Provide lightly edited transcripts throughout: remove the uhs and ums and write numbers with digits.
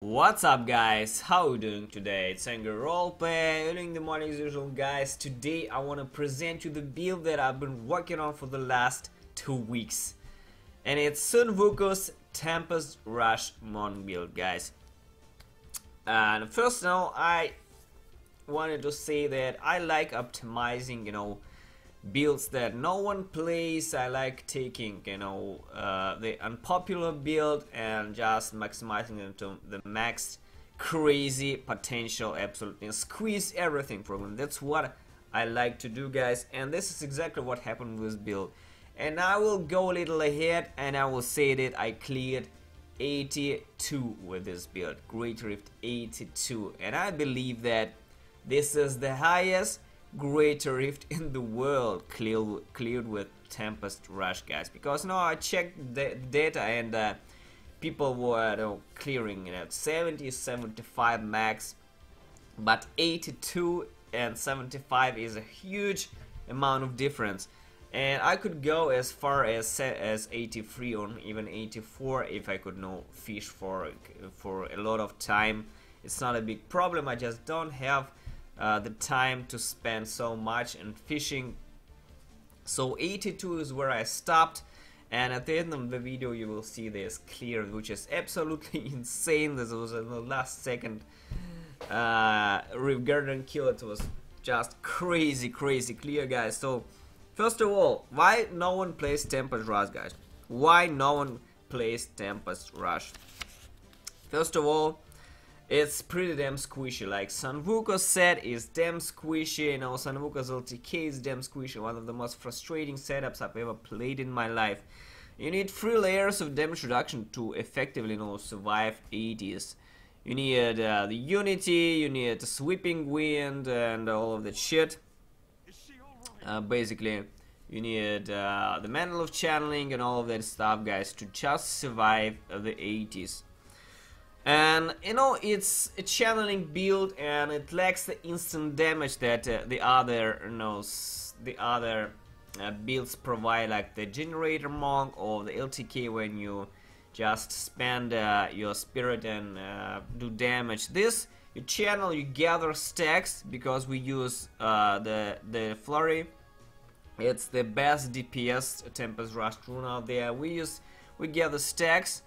What's up guys, how you doing today? It's Anger Roleplay, early in the morning as usual guys. Today I want to present you the build that I've been working on for the last 2 weeks. And it's Sunwuko's Tempest Rush Mon build guys. And first now I wanted to say that I like optimizing, builds that no one plays. I like taking the unpopular build and just maximizing them to the max crazy potential, absolutely squeeze everything from them. That's what I like to do guys, and this is exactly what happened with this build. And I will go a little ahead and I will say that I cleared 82 with this build, Great Rift 82, and I believe that this is the highest Great Rift in the world cleared with Tempest Rush guys, because now I checked the data and people were clearing at 70, 75 max, but 82 and 75 is a huge amount of difference, and I could go as far as 83 or even 84 if I could fish for a lot of time. It's not a big problem, I just don't have the time to spend so much in fishing. So 82 is where I stopped, and at the end of the video you will see this clear, which is absolutely insane. This was in the last second Reef Garden kill. It was just crazy clear guys. So first of all, why no one plays Tempest Rush guys? Why no one plays Tempest Rush? First of all, it's pretty damn squishy, like Sunwuko said, is damn squishy. Sunwuko's LTK is damn squishy, one of the most frustrating setups I've ever played in my life. You need 3 layers of damage reduction to effectively survive 80s. You need the Unity, you need the Sweeping Wind and all of that shit. Basically, you need the Mantle of Channeling and all of that stuff guys to just survive the 80s. And it's a channeling build, and it lacks the instant damage that the other builds provide, like the Generator Monk or the LTK, when you just spend your spirit and do damage. This you channel, you gather stacks, because we use the flurry. It's the best DPS Tempest Rush rune out there. We gather stacks.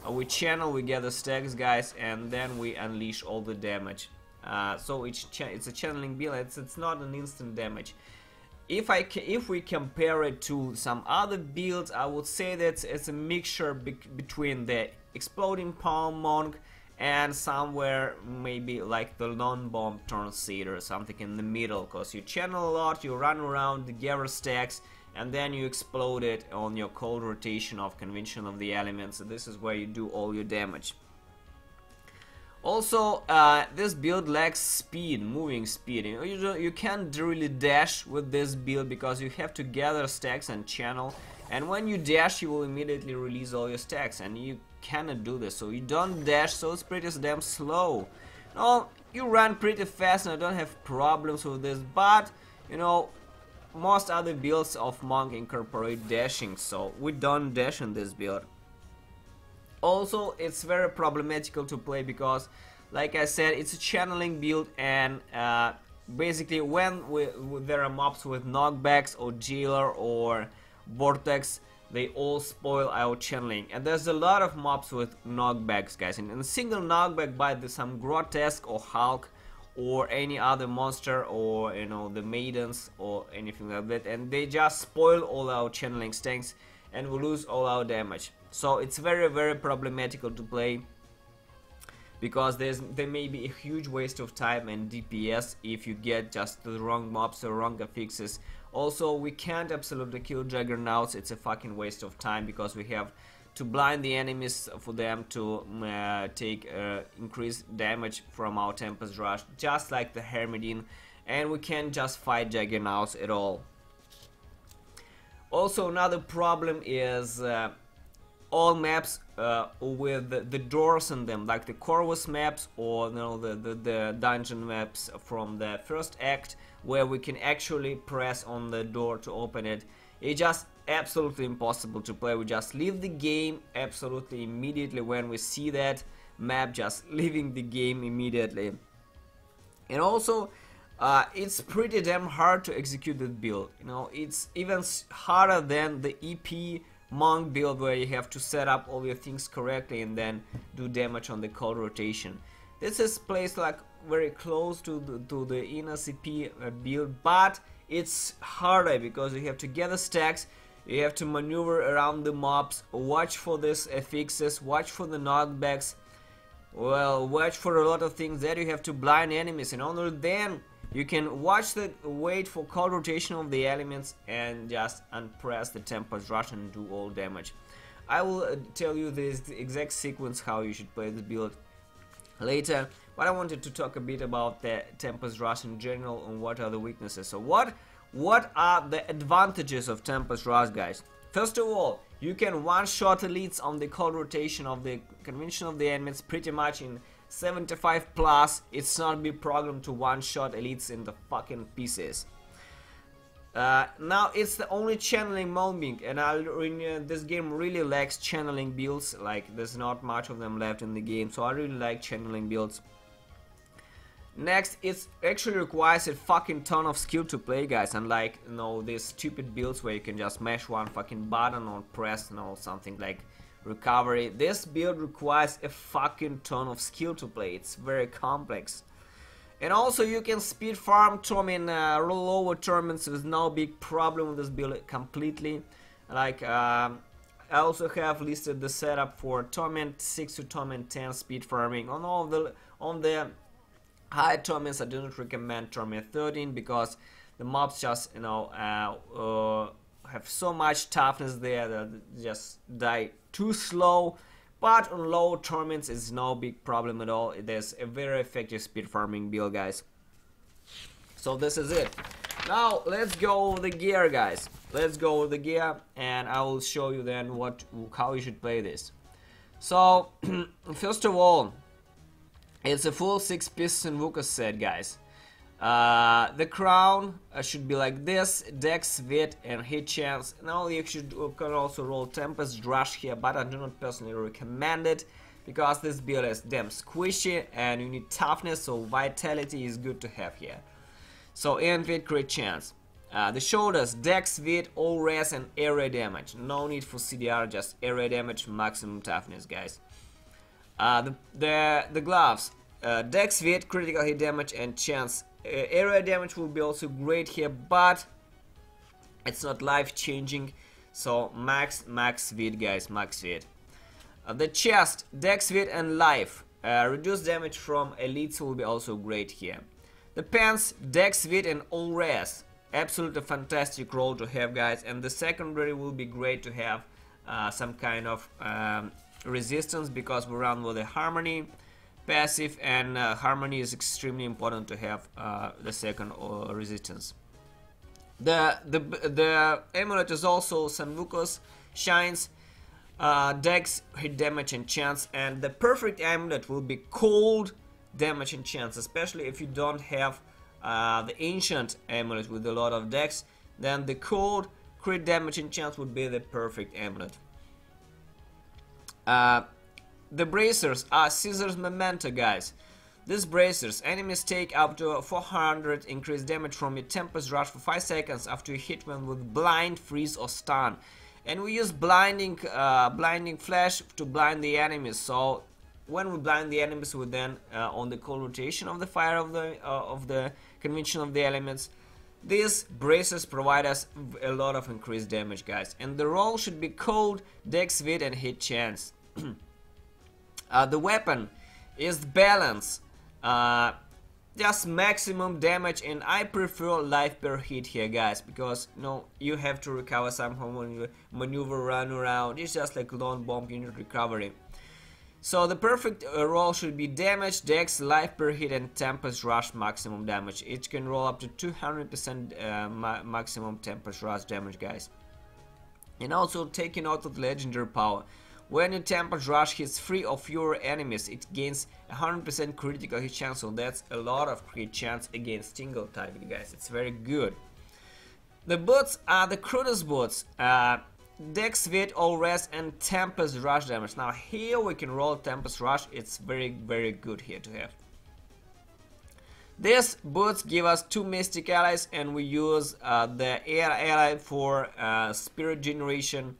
We channel, we gather stacks guys, and then we unleash all the damage. So it's a channeling build. It's not an instant damage. If we compare it to some other builds, I would say that it's a mixture between the Exploding Palm Monk and somewhere maybe like the non-bomb Tornado or something in the middle, because you channel a lot, you run around, gather stacks, and then you explode it on your cold rotation of Convention of the Elements. So this is where you do all your damage. Also, this build lacks speed, moving speed. You can't really dash with this build, because you have to gather stacks and channel, and when you dash you will immediately release all your stacks, and you cannot do this. So you don't dash, so it's pretty damn slow. You run pretty fast, and I don't have problems with this, but most other builds of Monk incorporate dashing, so we don't dash in this build. Also, it's very problematical to play because, like I said, it's a channeling build, and basically when there are mobs with knockbacks or jailer or vortex, they all spoil our channeling. And there's a lot of mobs with knockbacks guys, and a single knockback by some grotesque or Hulk or any other monster, or the maidens or anything like that, and they just spoil all our channeling stacks and we lose all our damage. So it's very problematical to play, because there may be a huge waste of time and DPS if you get just the wrong mobs or wrong affixes. Also, we can't absolutely kill Juggernauts. It's a fucking waste of time, because we have to blind the enemies for them to take increased damage from our Tempest Rush, just like the Hermidine, and we can't just fight Juggernauts at all. Also, another problem is all maps with the doors in them, like the Corvus maps or the dungeon maps from the first act, where we can actually press on the door to open it. It's just absolutely impossible to play. We just leave the game absolutely immediately when we see that map, just leaving the game immediately. And also it's pretty damn hard to execute that build. You know, it's even harder than the EP monk build, where you have to set up all your things correctly and then do damage on the cold rotation. This is placed like very close to the inner CP build, but it's harder because you have to gather stacks, you have to maneuver around the mobs, watch for these fixes, watch for the knockbacks, well, watch for a lot of things that you have to blind enemies, and only then you can wait for cold rotation of the elements and just unpress the Tempest Rush and do all damage. I will tell you the exact sequence how you should play this build later, but I wanted to talk a bit about the Tempest Rush in general and what are the weaknesses. So what are the advantages of Tempest Rush, guys? First of all, you can one-shot elites on the cold rotation of the convention of the elements pretty much in 75 plus. It's not be programmed to one-shot elites in the fucking pieces. Now it's the only channeling mobbing, and this game really lacks channeling builds. Like, there's not much of them left in the game, so I really like channeling builds. Next, it actually requires a fucking ton of skill to play, guys, unlike, you know, these stupid builds where you can just mash one fucking button or press, you know, something like recovery. This build requires a fucking ton of skill to play. It's very complex. And also you can speed farm in lower tournaments with no big problem with this build completely. Like, I also have listed the setup for Torment 6 to Torment 10 speed farming. On the high tournaments I do not recommend Torment 13 because the mobs just, you know, have so much toughness there that they just die too slow. But on low tournaments it's no big problem at all. There's a very effective speed farming build, guys. So this is it. Now let's go over the gear, guys. Let's go over the gear and I will show you then how you should play this. So first of all, it's a full 6-piece Sunwuko set, guys. The crown should be like this: dex, wit, and hit chance. Now you can also roll Tempest Rush here, but I do not personally recommend it because this build is damn squishy and you need toughness, so vitality is good to have here. So and wit, crit chance. The shoulders: dex, wit, all res, and area damage. No need for CDR, just area damage, maximum toughness, guys. The gloves: dex, wit, critical hit damage, and chance. Area damage will be also great here, but it's not life changing, so max wit, guys, max wit. The chest: dex, wit, and life. Reduced damage from elites will be also great here. The pants: dex, wit, and all res. Absolutely fantastic roll to have, guys, and the secondary will be great to have some kind of resistance because we run with a harmony passive, and harmony is extremely important to have the second resistance. The amulet is also Sunwuko's shines, dex, hit damage, and chance, and the perfect amulet will be cold damage and chance, especially if you don't have the ancient amulet with a lot of dex. Then the cold, crit damage, and chance would be the perfect amulet. The bracers are scissors memento, guys. These bracers, enemies take up to 400 increased damage from your Tempest Rush for 5 seconds after you hit them with blind, freeze, or stun. And we use blinding flash to blind the enemies. So when we blind the enemies, we then on the cold rotation of the fire of the convention of the elements. These bracers provide us a lot of increased damage, guys. And the roll should be cold, dex, wit, and hit chance. The weapon is balance, just maximum damage, and I prefer life per hit here, guys, because you have to recover somehow when you maneuver, run around. It's just like lone bomb unit recovery. So the perfect roll should be damage, dex, life per hit, and Tempest Rush maximum damage. It can roll up to 200% maximum Tempest Rush damage, guys. And also taking out of legendary power. When your Tempest Rush hits 3 or fewer enemies, it gains 100% critical hit chance, so that's a lot of crit chance against single target, guys. It's very good. The boots are the Cronus boots. Dex Vid, All Rest, and Tempest Rush damage. Now here we can roll Tempest Rush. It's very good here to have. These boots give us 2 Mystic Allies, and we use the Air Ally for Spirit Generation.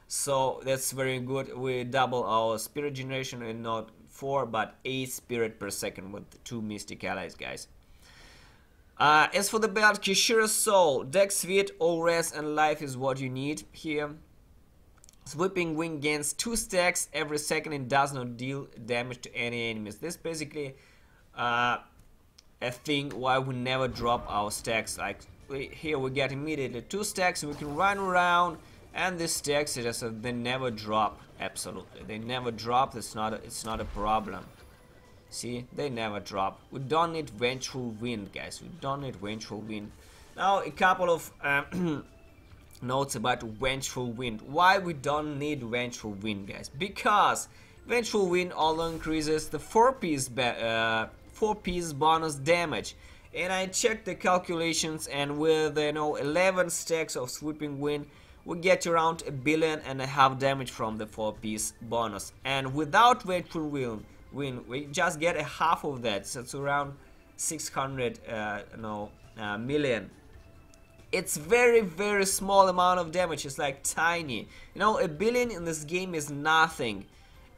So that's very good. We double our Spirit Generation, and not 4 but 8 Spirit per second with 2 Mystic Allies, guys. As for the belt, Kishira's Soul, Dex Vid, All Rest, and Life is what you need here. Sweeping Wing gains 2 stacks every second and does not deal damage to any enemies. This basically a thing why we never drop our stacks. Like here we get immediately 2 stacks, and we can run around, and these stacks they never drop. Absolutely, they never drop. It's not a problem. See, they never drop. We don't need Vengeful Wind, guys. We don't need Vengeful Wind. Now a couple of notes about Vengeful Wind. Why we don't need Vengeful Wind, guys? Because Vengeful Wind only increases the 4-piece bonus damage, and I checked the calculations, and with 11 stacks of Sweeping Wind we get around 1.5 billion damage from the 4-piece bonus, and without Vengeful Wind we just get a half of that, so it's around 600 million. It's very small amount of damage. It's like tiny, 1 billion in this game is nothing.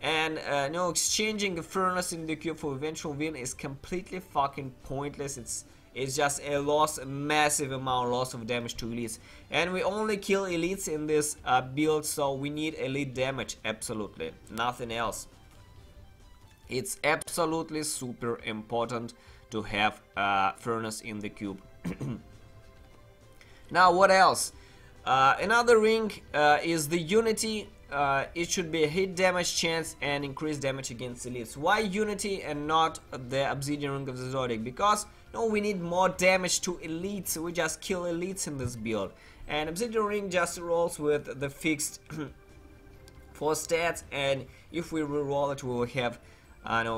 And exchanging the furnace in the cube for Vengeful Wind is completely fucking pointless. It's just a massive amount loss of damage to elites, and we only kill elites in this build, so we need elite damage. Absolutely nothing else. It's absolutely super important to have furnace in the cube. Now what else? Another ring is the Unity. It should be a hit damage chance and increased damage against elites. Why Unity and not the Obsidian Ring of the Zodiac? Because we need more damage to elites, so we just kill elites in this build. And Obsidian Ring just rolls with the fixed 4 stats, and if we reroll it we will have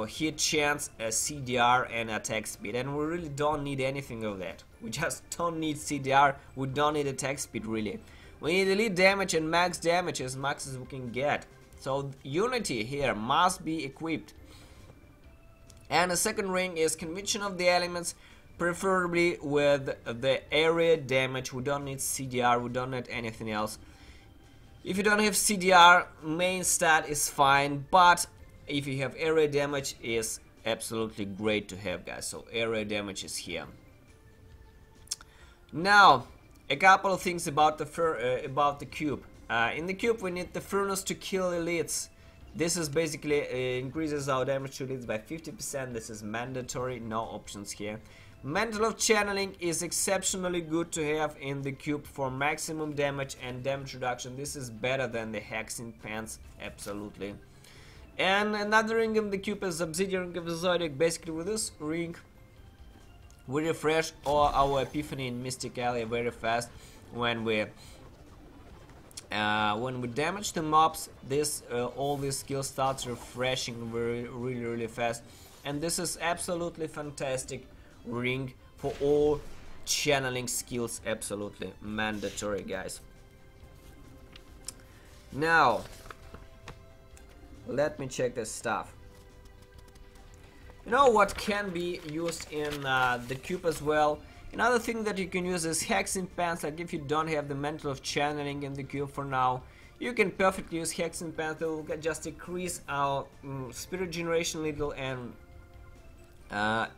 hit chance, CDR, and attack speed, and we really don't need anything of that. We just don't need CDR, we don't need attack speed really. We need elite damage and max damage, as max as we can get. So Unity here must be equipped. And the second ring is Conviction of the Elements, preferably with the area damage. We don't need CDR, we don't need anything else. If you don't have CDR, main stat is fine, but if you have area damage, is absolutely great to have, guys. So area damage is here. Now a couple of things about the cube. In the cube we need the furnace to kill elites. This is basically increases our damage to elites by 50%. This is mandatory, no options here. Mantle of Channeling is exceptionally good to have in the cube for maximum damage and damage reduction. This is better than the Hexing Pants, absolutely. And another ring in the cube is Obsidian Ring of the Zodiac. Basically with this ring we refresh all our Epiphany and Mystic Ally very fast. When we damage the mobs, all this skill starts refreshing really fast, and this is absolutely fantastic ring for all channeling skills. Absolutely mandatory, guys. Now let me check this stuff. What can be used in the cube as well? Another thing that you can use is Hexing Pants. Like if you don't have the Mantle of Channeling in the cube for now, you can perfectly use Hexing Pants. It will just increase our Spirit Generation little and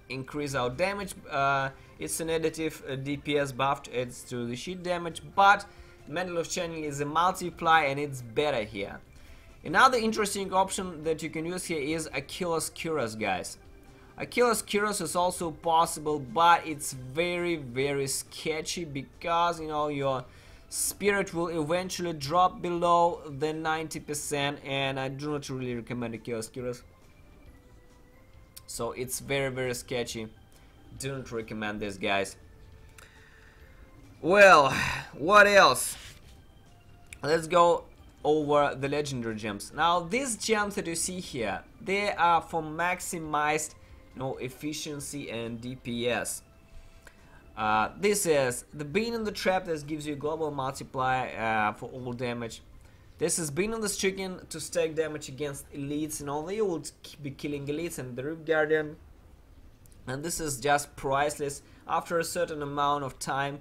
increase our damage. It's an additive DPS buff, adds to the sheet damage, but Mantle of Channeling is a multiply and it's better here. Another interesting option that you can use here is Achilles Cuirass, guys. Achilles Cuirass is also possible, but it's very sketchy because your spirit will eventually drop below the 90%, and I do not really recommend Achilles Cuirass. So it's very sketchy. Do not recommend this, guys. Well, what else? Let's go over the legendary gems. Now these gems that you see here, they are for maximized efficiency and DPS. This is the Bean in the Trap that gives you a global multiply for all damage. This has been on the chicken to stack damage against elites, and all. They will be killing elites and the Rift Guardian, and this is just priceless. After a certain amount of time,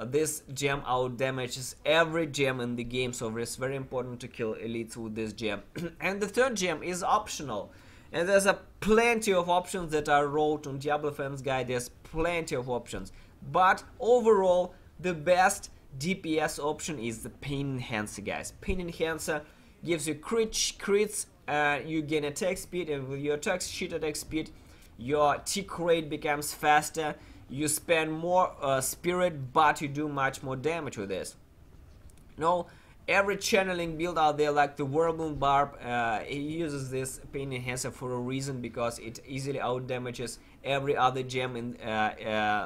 this gem out damages every gem in the game, so it's very important to kill elites with this gem. And the third gem is optional, and there's a plenty of options that are wrote on Diablo Fans Guide. There's plenty of options, but overall the best DPS option is the Pain Enhancer, guys. Pain Enhancer gives you crits, you gain attack speed, and with your attack speed, your tick rate becomes faster. You spend more spirit, but you do much more damage with this. You know, every channeling build out there, like the Whirlwind Barb, it uses this Pain Enhancer for a reason, because it easily out damages every other gem in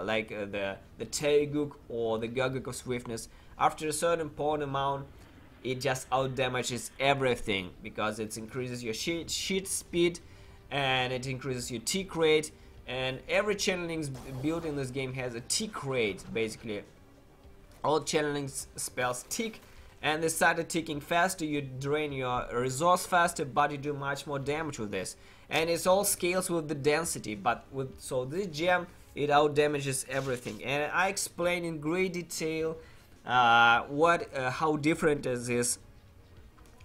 like the Taeguk or the Guguk of Swiftness. After a certain point amount, it just out damages everything, because it increases your sheet speed and it increases your tick rate. And every channeling build in this game has a tick rate. Basically all channeling spells tick, and they started ticking faster. You drain your resource faster, but you do much more damage with this, and it's all scales with the density. But so this gem, it out damages everything, and I explain in great detail how different is this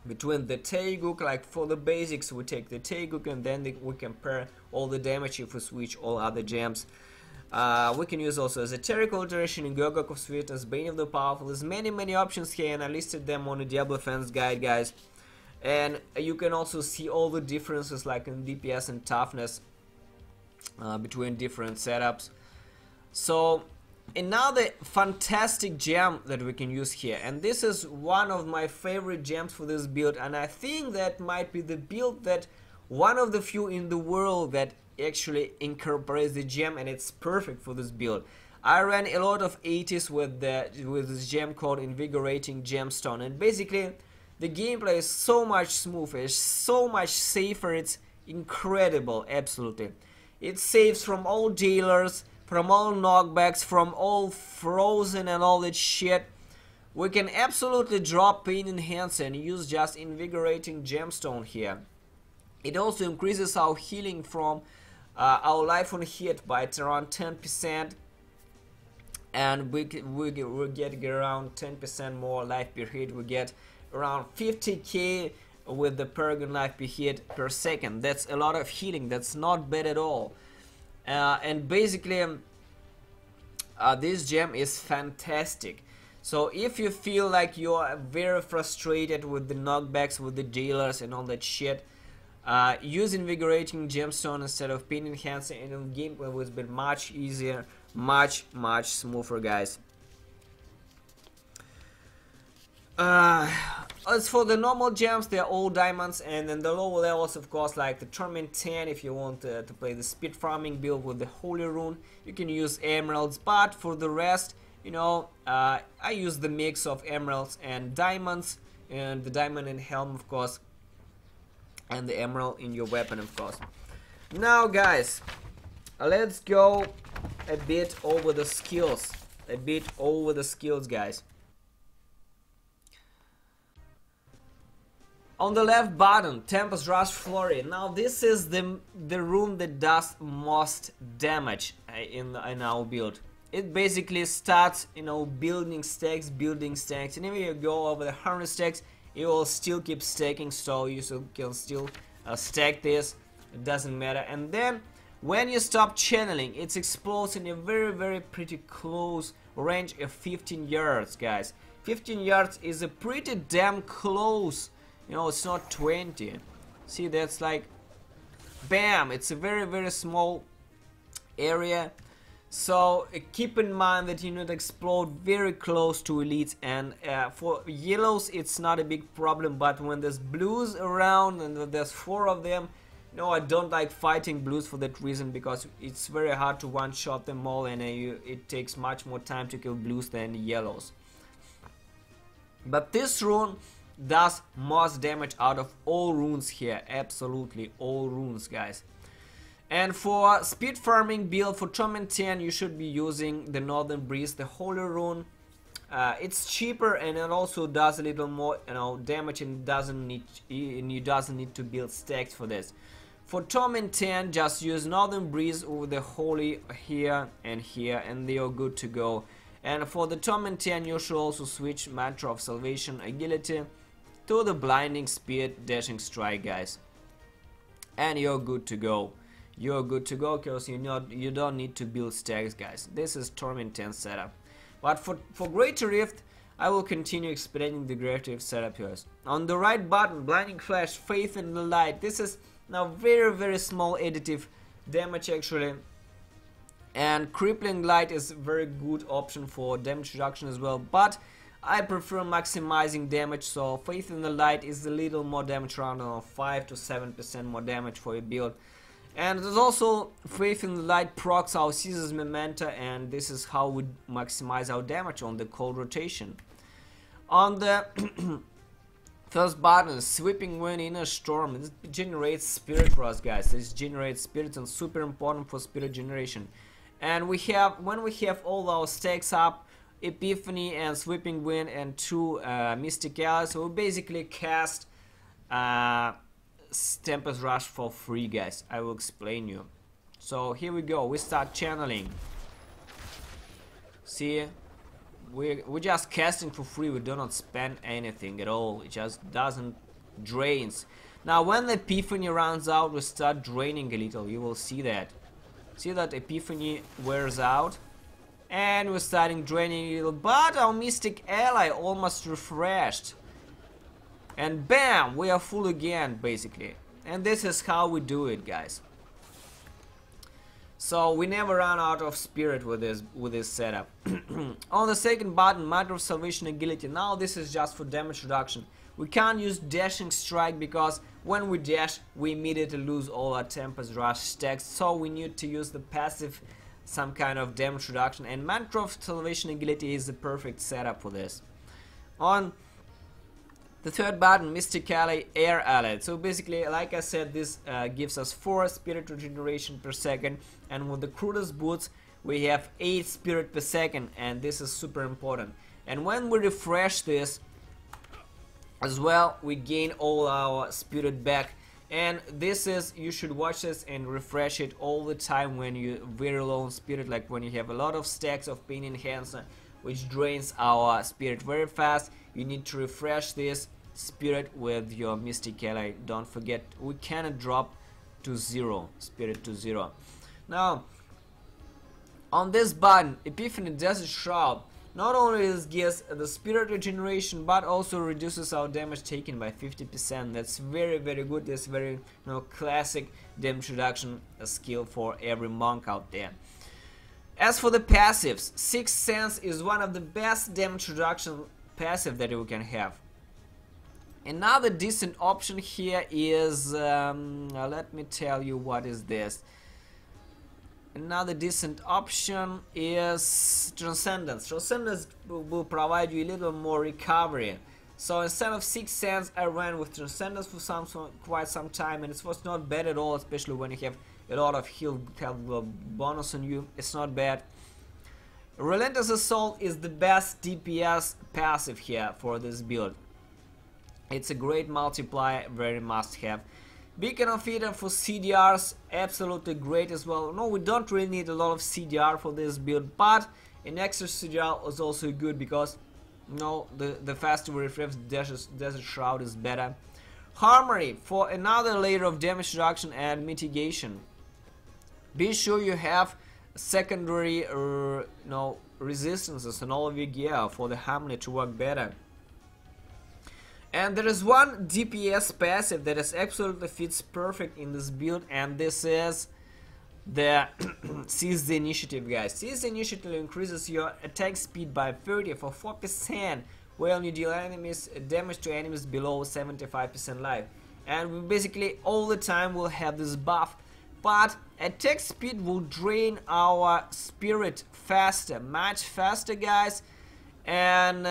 between the Taeguk. Like for the basics, we take the Taeguk, and then we compare all the damage if we switch all other gems. We can use also Esoteric Alteration in Guguk of Sweetness, Bane of the Powerful. There's many options here, and I listed them on the Diablo Fans Guide, guys. And you can also see all the differences, like in DPS and toughness between different setups. So another fantastic gem that we can use here, and this is one of my favorite gems for this build, and I think that might be the build that one of the few in the world that actually incorporates the gem, and it's perfect for this build. I ran a lot of 80s with this gem called Invigorating Gemstone, and basically the gameplay is so much smoother, it's so much safer, it's incredible, absolutely. It saves from all jailers, from all knockbacks, from all frozen and all that shit. We can absolutely drop Pain Enhancer and use just Invigorating Gemstone here. It also increases our healing from our life on hit by around 10%, and we get around 10% more life per hit. We get around 50k with the paragon life per hit per second. That's a lot of healing. That's not bad at all. And basically this gem is fantastic. So if you feel like you're very frustrated with the knockbacks, with the jailers and all that shit, use Invigorating Gemstone instead of Pain Enhancer, and the gameplay will be much easier, much smoother, guys. As for the normal gems, they're all diamonds, and then the lower levels, of course, like the Torment 10, if you want to play the speed farming build with the Holy Rune, you can use emeralds. But for the rest, you know, I use the mix of emeralds and diamonds, and the diamond in helm, of course, and the emerald in your weapon, of course. Now, guys, let's go a bit over the skills. Guys. On the left bottom, Tempest Rush Flurry. Now this is the rune that does most damage in our build. It basically starts, you know, building stacks, and if you go over the 100 stacks, it will still keep stacking, so you can still stack this. It doesn't matter. And then when you stop channeling, it explodes in a very pretty close range of 15 yards, guys. 15 yards is a pretty damn close. You know, it's not 20. See, that's like bam. It's a very small area. So keep in mind that you need to explode very close to elites, and for yellows it's not a big problem, but when there's blues around and there's 4 of them, no, I don't like fighting blues for that reason, because it's very hard to one-shot them all, and it takes much more time to kill blues than yellows. But this rune does most damage out of all runes here, absolutely all runes, guys. And for speed farming build for Torment 10, you should be using the Northern Breeze, the Holy Rune, it's cheaper, and it also does a little more, you know, damage, and you doesn't need to build stacks for this. For Torment 10, just use Northern Breeze over the Holy here, and they are good to go. And for the Torment 10, you should also switch Mantra of Salvation Agility to the Blinding Speed Dashing Strike, guys. And you're good to go. You're good to go, because you don't need to build stacks, guys. This is Torment 10 setup. But for Greater Rift, I will continue explaining the Greater Rift setup here. On the right button, Blinding Flash, Faith in the Light. This is now very small additive damage actually. And Crippling Light is a very good option for damage reduction as well, but I prefer maximizing damage, so Faith in the Light is a little more damage, around 5 to 7% more damage for your build. And there's also Faith in the Light procs our Caesar's Memento, and this is how we maximize our damage on the cold rotation. On the first button, Sweeping Wind, Inner Storm, this generates spirit for us, guys. This generates spirits, and super important for spirit generation. And when we have all our stacks up, Epiphany and Sweeping Wind and 2 Mystic Allies, so we basically cast Tempest Rush for free, guys. I will explain you. So here we go, we start channeling. See, we're just casting for free, we do not spend anything at all, it just doesn't drains. Now when the Epiphany runs out, we start draining a little, you will see that. See that Epiphany wears out, and we're starting draining a little, but our Mystic Ally almost refreshed. And bam, we are full again, basically. And this is how we do it, guys. So we never run out of spirit with this setup. On the second button, Mantra of Salvation Agility. Now this is just for damage reduction. We can't use Dashing Strike because when we dash, we immediately lose all our Tempest Rush stacks. So we need to use the passive, some kind of damage reduction. And Mantra of Salvation Agility is the perfect setup for this. On the third button, Mystic Ally, Air Ally. So basically, like I said, this gives us 4 spirit regeneration per second. And with the Cruder's Boots, we have 8 spirit per second. And this is super important. And when we refresh this, as well, we gain all our spirit back, and this is, you should watch this and refresh it all the time when you're very low on spirit, like when you have a lot of stacks of Pain Enhancer, which drains our spirit very fast. You need to refresh this spirit with your Mystic Ally. Don't forget, we cannot drop to 0, spirit to 0. Now on this button, Epiphany Desert Shroud, not only this gives the spirit regeneration, but also reduces our damage taken by 50%. That's very good. That's very classic damage reduction skill for every monk out there. As for the passives, Sixth Sense is one of the best damage reduction passive that you can have. Another decent option here is let me tell you what is this. Another decent option is Transcendence. Transcendence will provide you a little more recovery. So instead of Sixth Sense, I ran with Transcendence for quite some time, and it was not bad at all, especially when you have a lot of health bonus on you. It's not bad. Relentless Assault is the best DPS passive here for this build. It's a great multiplier, very must have. Beacon of Eden for CDRs, absolutely great as well. No, we don't really need a lot of CDR for this build, but an extra CDR is also good because the faster we refresh Desert Shroud is better. Harmony for another layer of damage reduction and mitigation. Be sure you have secondary resistances on all of your gear for the Harmony to work better. And there is one DPS passive that is absolutely fits perfect in this build, and this is the Seize the Initiative, guys. Seize the Initiative increases your attack speed by 30 for 4% when you deal damage to enemies below 75% life. And we basically all the time will have this buff, but attack speed will drain our spirit faster, much faster, guys. And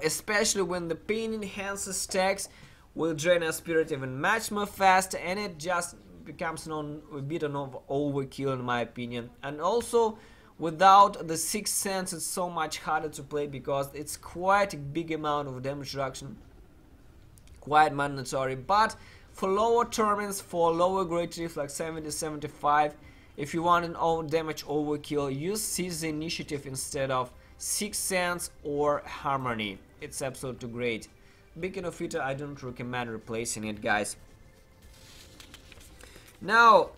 especially when the Pain Enhancer stacks will drain our spirit even much more faster, and it just becomes a bit of overkill in my opinion. And also Without the sixth sense, it's so much harder to play because it's quite a big amount of damage reduction, quite mandatory. But for lower tournaments, for lower grade chiefs like 70, 75, if you want an damage overkill, use Seize the Initiative instead of Sixth Sense or Harmony. It's absolutely great. Beacon of Eater, I don't recommend replacing it, guys. Now,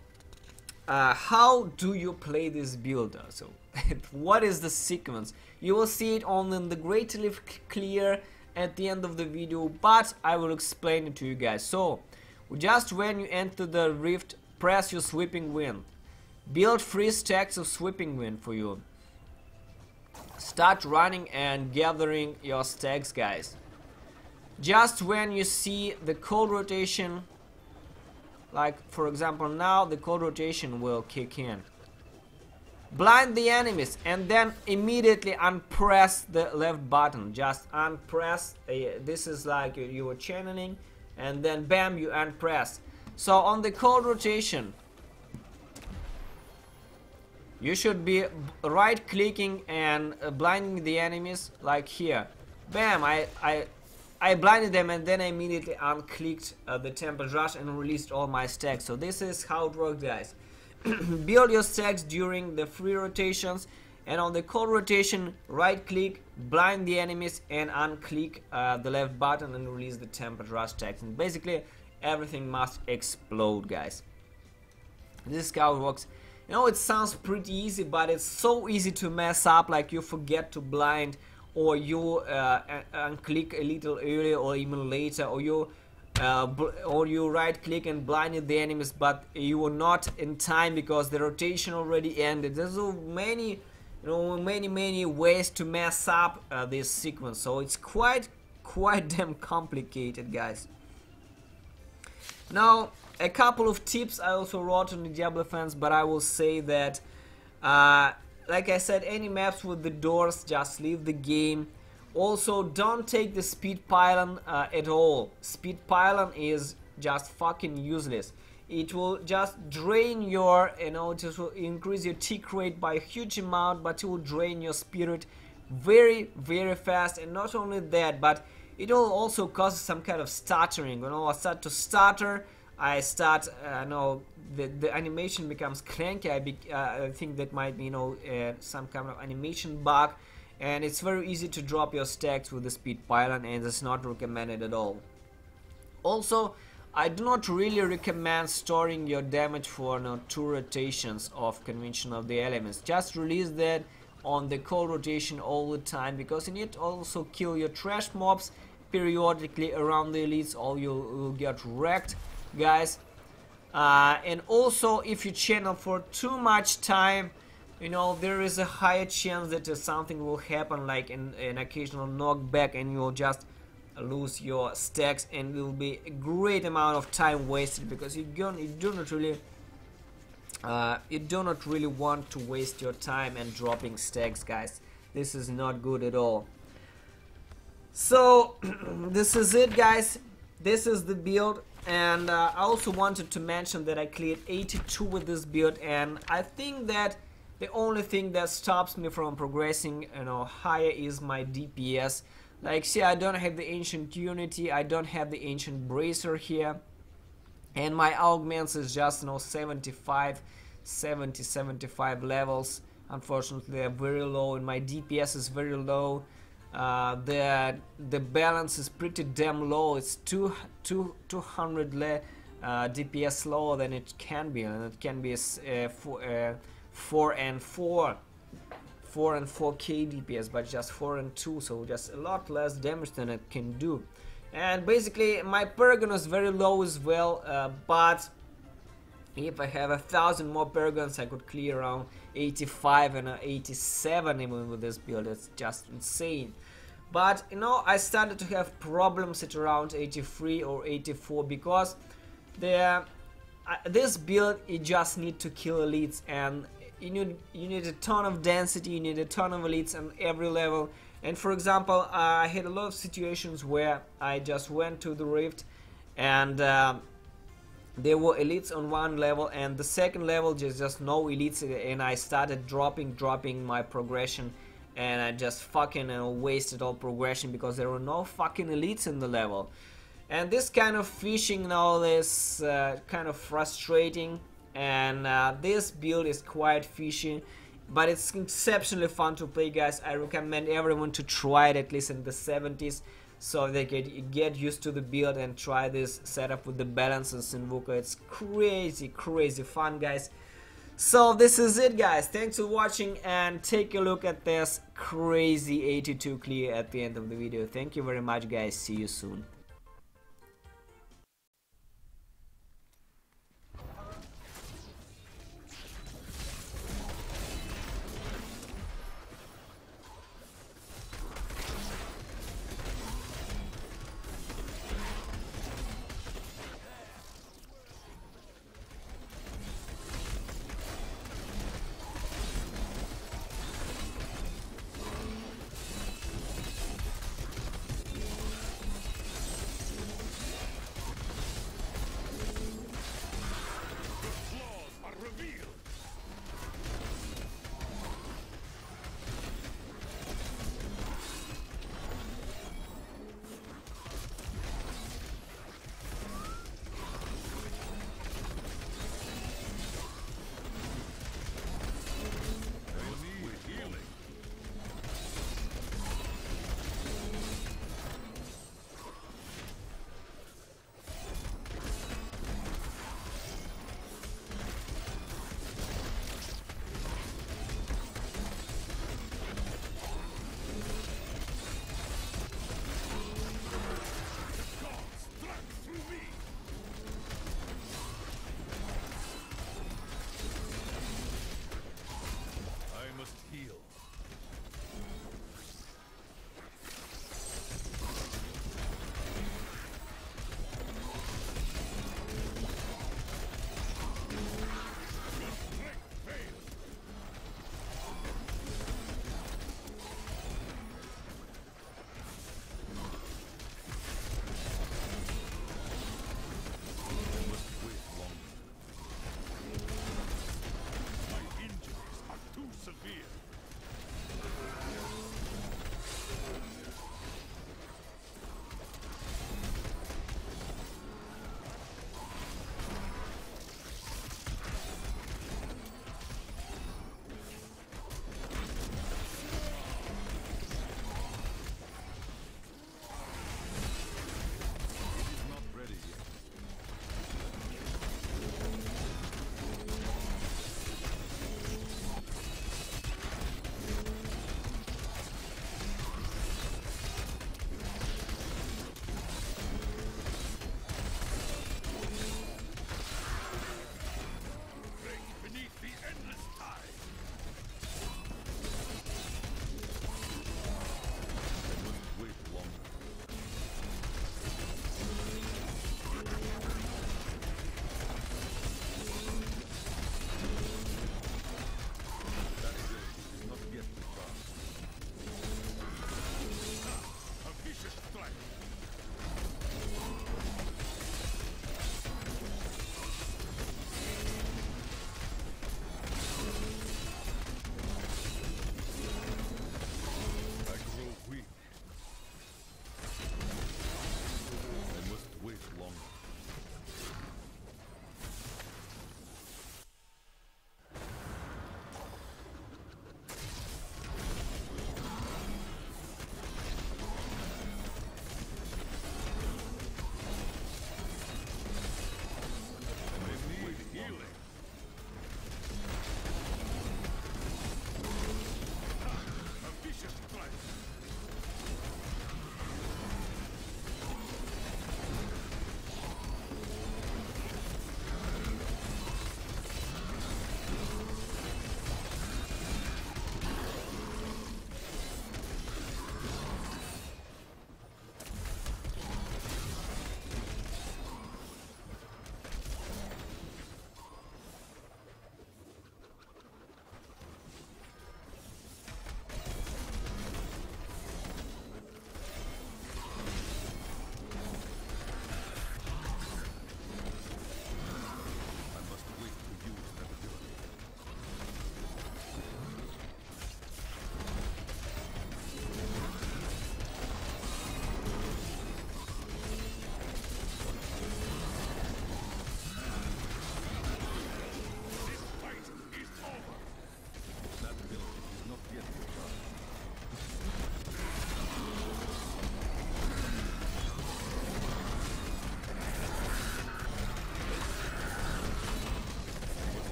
how do you play this build? So, what is the sequence? You will see it on in the Great Leaf Clear at the end of the video, but I will explain it to you guys. So, just when you enter the rift, press your Sweeping Wind. Build 3 stacks of Sweeping Wind for you. Start running and gathering your stacks, guys. Just when you see the cold rotation, like for example now, the cold rotation will kick in. Blind the enemies and then immediately unpress the left button. Just unpress. This is like you are channeling, and then bam, you unpress. So on the cold rotation, you should be right clicking and blinding the enemies, like here. Bam, I blinded them and then I immediately unclicked the Tempest Rush and released all my stacks. So this is how it works, guys. Build your stacks during the free rotations, and on the cold rotation, right click, blind the enemies and unclick the left button and release the Tempest Rush stacks. And basically everything must explode, guys. This is how it works. You know, it sounds pretty easy, but it's so easy to mess up, like you forget to blind, or you unclick a little earlier or even later, or you right click and blinded the enemies, but you were not in time because the rotation already ended. There's so many, many ways to mess up this sequence, so it's quite damn complicated, guys. Now, a couple of tips I also wrote on the Diablo fans, but I will say that, like I said, any maps with the doors, just leave the game. Also, don't take the speed pylon at all. Speed pylon is just fucking useless. It will just drain your, it will increase your tick rate by a huge amount, but it will drain your spirit very fast. And not only that, but it will also cause some kind of stuttering. I start to stutter. I start, the animation becomes cranky. I think that might be, some kind of animation bug, and it's very easy to drop your stacks with the speed pylon, and it's not recommended at all. Also, I do not really recommend storing your damage for 2 rotations of Convention of the Elements. Just release that on the cold rotation all the time, because you need to also kill your trash mobs periodically around the elites, or you'll get wrecked, guys. And also, if you channel for too much time, there is a higher chance that something will happen, like an occasional knockback, and you'll just lose your stacks, and it will be a great amount of time wasted, because you do not really want to waste your time and dropping stacks, guys. This is not good at all. So this is it, guys. This is the build. And I also wanted to mention that I cleared 82 with this build, and I think that the only thing that stops me from progressing higher is my DPS. Like, see, I don't have the Ancient Unity, I don't have the Ancient Bracer here, and my augments is just 75 levels. Unfortunately, they're very low, and my DPS is very low. The balance is pretty damn low. It's 200 DPS lower than it can be, and it can be 4 and 4k DPS, but just 4 and 2, so just a lot less damage than it can do. And basically my paragon is very low as well, but if I have 1,000 more paragons, I could clear around 85 and 87 even with this build. It's just insane. But I started to have problems at around 83 or 84, because this build, you just need to kill elites, and you need a ton of density, you need a ton of elites on every level. And for example, I had a lot of situations where I just went to the rift, and there were elites on one level, and the second level just no elites, and I started dropping my progression, and I just fucking wasted all progression because there were no fucking elites in the level. And this kind of fishing now is kind of frustrating, and this build is quite fishy, but it's exceptionally fun to play, guys. I recommend everyone to try it at least in the 70s, so they can get used to the build and try this setup with the balance in Sunwuko. It's crazy fun, guys. So this is it, guys. Thanks for watching, and take a look at this crazy 82 clear at the end of the video. Thank you very much, guys. See you soon.